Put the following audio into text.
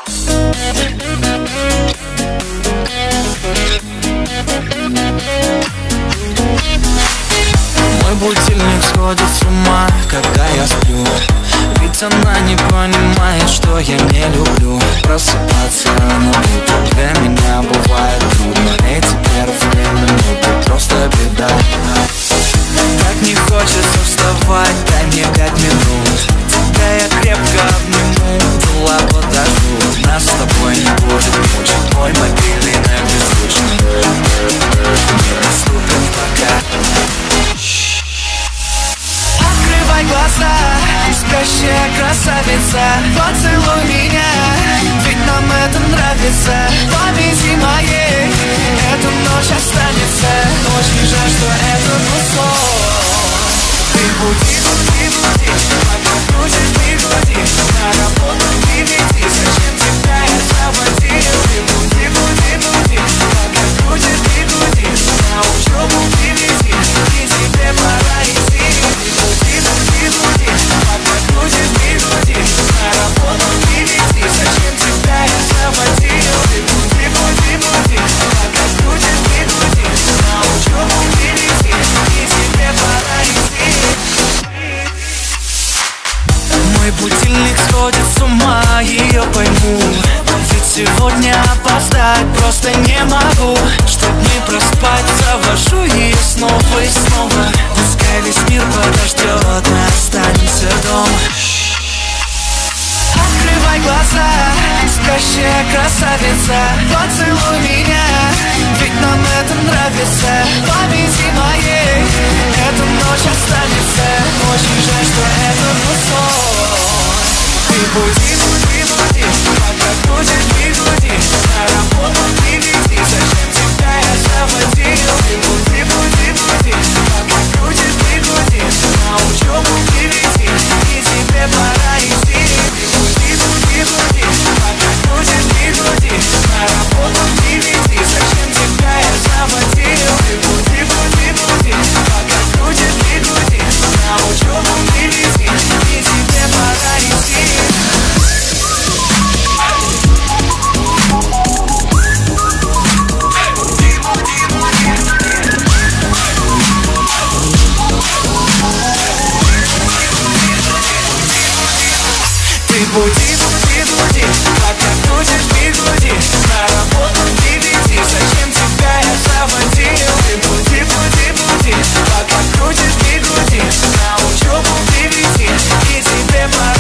Мой будильник сходит с ума, когда я сплю. Ведь она не понимает, что я не люблю просыпаться рано утром. Для меня бывает трудно. Эти первые минуты просто беда. Так не хочется вставать, дай мне 5 минут. Тебя я крепко обниму, дела подождут. Нас с тобой не будет мучить мой мобильный на беззвучный. Недоступен пока. Открывай глаза, спящая красавица, поцелуй меня, ведь нам это нравится. Памяти моей эта ночь останется. Очень жаль, что это был сон. Ты буди, буди, буди, пока крутишь бигуди. На работу не веди, зачем тебя я заводил? Ты буди, буди, буди, пока крутишь бигуди. На учебу не веди, и тебе пора идти. Ты буди, буди, буди, пока крутишь бигуди. На работу не веди, зачем тебя я заводил? Ты буди, буди, буди, пока крутишь бигуди. На учебу не веди, и тебе пора идти. Мой будильник сходит с ума, ее пойму. Ведь сегодня опоздать просто не могу. Чтоб не проспать, завожу ее снова и снова. Пускай весь мир подождет, мы останемся дома. Открывай глаза, спящая красавица, поцелуй меня, ведь нам это нравится. Памяти моей эта ночь останется. Очень жаль, что это был сон. Ты буди, буди, буди, пока крутишь бигуди. На работу не веди, зачем тебя я заводил? Ты буди, буди, буди, пока крутишь бигуди. На учебу не веди, и тебе пора идти. Ты буди, буди, буди, пока крутишь бигуди. На работу не веди, зачем тебя я заводил? Ты буди, буди, буди, пока крутишь бигуди. На учебу не веди, и тебе пора идти. Ты буди, буди, буди, пока крутишь бигуди. На работу не веди, зачем тебя я заводил? Ты буди, буди, буди, пока крутишь бигуди. На учебу не веди, и тебе пора.